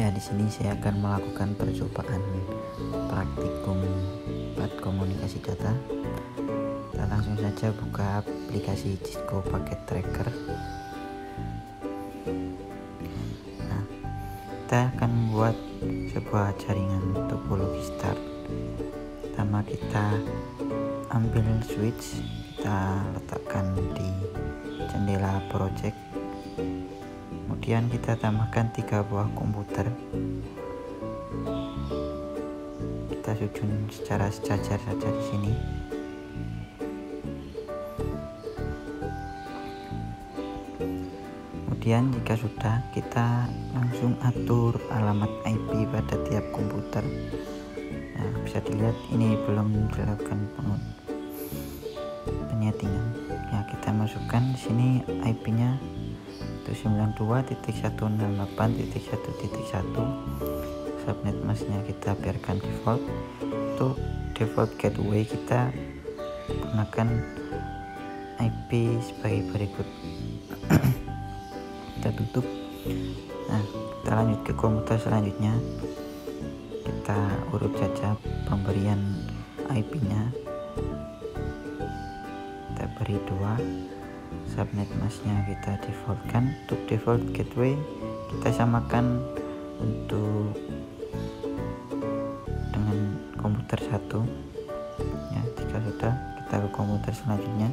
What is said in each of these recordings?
Ya, di sini saya akan melakukan percobaan praktikum komunikasi data. Kita langsung saja buka aplikasi Cisco Packet Tracker. Nah, kita akan membuat sebuah jaringan topologi start. Pertama kita ambil switch, kita letakkan di jendela project. Kemudian kita tambahkan 3 buah komputer. Kita susun secara sejajar saja di sini. Kemudian jika sudah, kita langsung atur alamat IP pada tiap komputer. Nah, bisa dilihat ini belum dilakukan penyetingan. Ya, kita masukkan di sini IP-nya 92.168.1.1. subnet masknya kita biarkan default. Untuk default gateway kita gunakan IP sebagai berikut. Kita tutup. Nah, kita lanjut ke komputer selanjutnya. Kita urut saja pemberian IP-nya. Kita beri 2. Subnet masknya kita defaultkan. Untuk default gateway kita samakan untuk dengan komputer 1. Ya, jika sudah, kita ke komputer selanjutnya.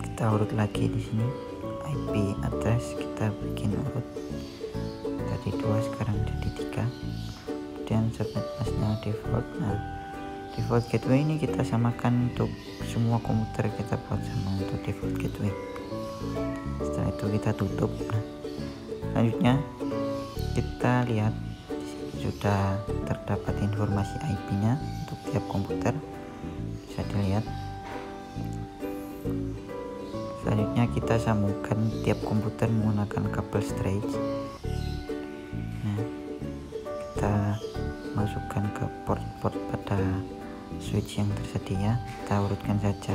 Kita urut lagi di sini IP address, kita bikin urut tadi 2, sekarang jadi 3. Kemudian subnet masknya default. Nah, default gateway ini kita samakan untuk semua komputer, kita buat sama untuk default gateway. Setelah itu kita tutup. Nah, selanjutnya kita lihat di sini sudah terdapat informasi IP-nya untuk tiap komputer, bisa dilihat. Selanjutnya kita sambungkan tiap komputer menggunakan kabel stretch. Nah, kita masukkan ke port-port pada switch yang tersedia. Kita urutkan saja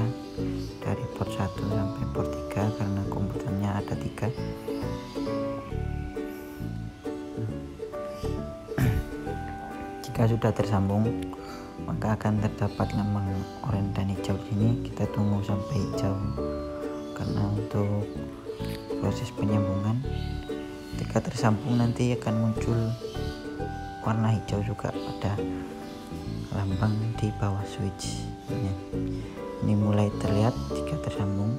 dari port 1 sampai port 3 karena komputernya ada 3. Jika sudah tersambung, maka akan terdapat lambang oranye dan hijau di sini. Kita tunggu sampai hijau karena untuk proses penyambungan. Ketika tersambung nanti akan muncul warna hijau juga pada lambang di bawah switch. Ya. Ini mulai terlihat jika tersambung.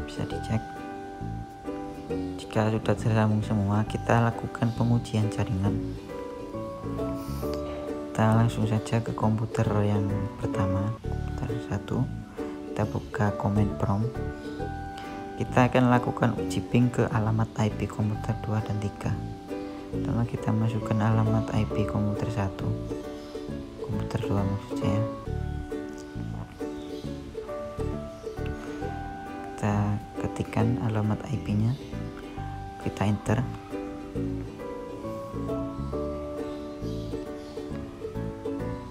Bisa dicek. Jika sudah tersambung semua, kita lakukan pengujian jaringan. Kita langsung saja ke komputer yang pertama, komputer 1. Kita buka command prompt. Kita akan lakukan uji ping ke alamat IP komputer 2 dan 3. Pertama kita masukkan alamat IP komputer 1, komputer 2 maksud saya. Kita ketikkan alamat IP-nya, kita enter.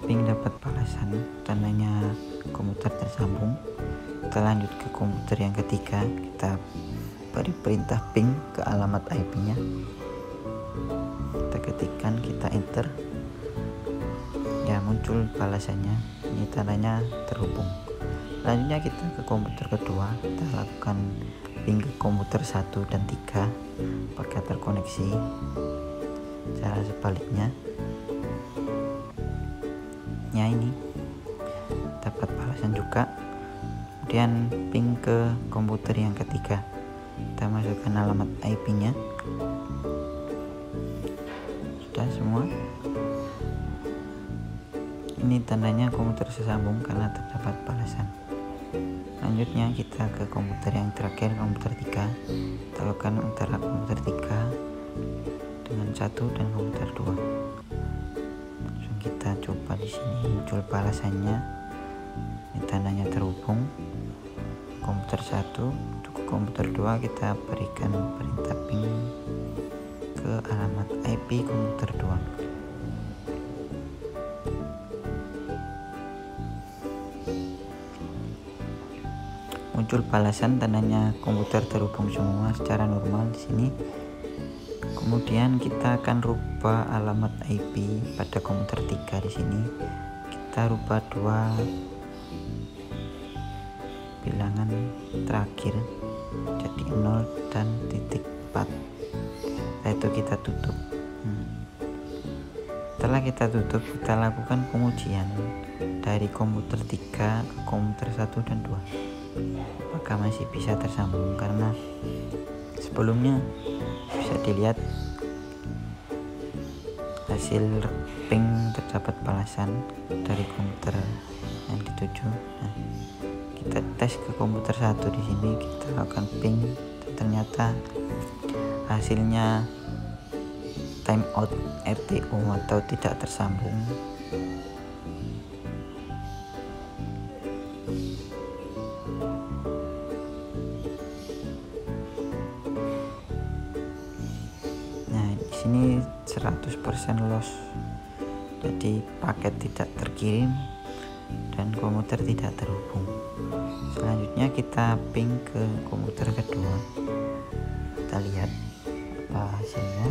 Ping dapat balasan, tandanya komputer tersambung. Kita lanjut ke komputer yang ketiga, kita beri perintah ping ke alamat IP-nya. Kita ketikkan, kita enter. Ya, muncul balasannya. Ini tandanya terhubung. Selanjutnya kita ke komputer kedua, kita lakukan ping ke komputer 1 dan 3 apakah terkoneksi. Cara sebaliknya. Ya, ini dapat balasan juga. Kemudian ping ke komputer yang ketiga, kita masukkan alamat IP-nya. Sudah semua. Ini tandanya komputer tersambung karena terdapat balasan. Selanjutnya kita ke komputer yang terakhir, komputer 3. Kita lakukan antara komputer 3 dengan 1 dan komputer 2. Langsung kita coba di sini, muncul balasannya. Ini tandanya terhubung. Komputer 1, untuk komputer 2 kita berikan perintah ping ke alamat IP komputer 2. muncul balasan tandanya komputer terhubung semua secara normal di sini. Kemudian kita akan rubah alamat IP pada komputer 3 di sini. Kita rubah dua bilangan terakhir jadi 0 dan titik 4. Setelah itu kita tutup. Setelah kita tutup, kita lakukan pengujian dari komputer 3 ke komputer 1 dan 2. Apakah masih bisa tersambung, karena sebelumnya bisa dilihat hasil ping terdapat balasan dari komputer yang dituju. Nah, kita tes ke komputer 1 di sini, kita lakukan ping dan ternyata hasilnya timeout RTO atau tidak tersambung. Nah, di sini 100% loss. Jadi paket tidak terkirim dan komputer tidak terhubung. Selanjutnya kita ping ke komputer kedua. Kita lihat apa hasilnya.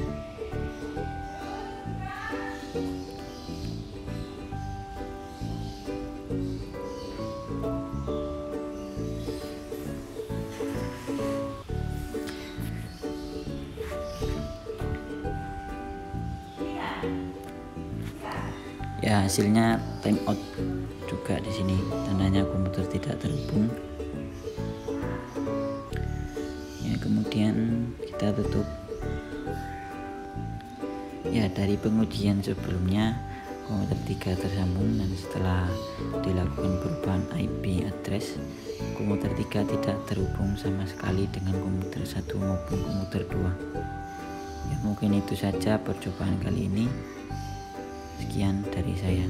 Ya, hasilnya timeout juga di sini, tandanya komputer tidak terhubung. Ya, kemudian kita tutup. Ya, dari pengujian sebelumnya komputer 3 tersambung, dan setelah dilakukan perubahan IP address, komputer 3 tidak terhubung sama sekali dengan komputer 1 maupun komputer 2. Ya, mungkin itu saja percobaan kali ini. Sekian dari saya.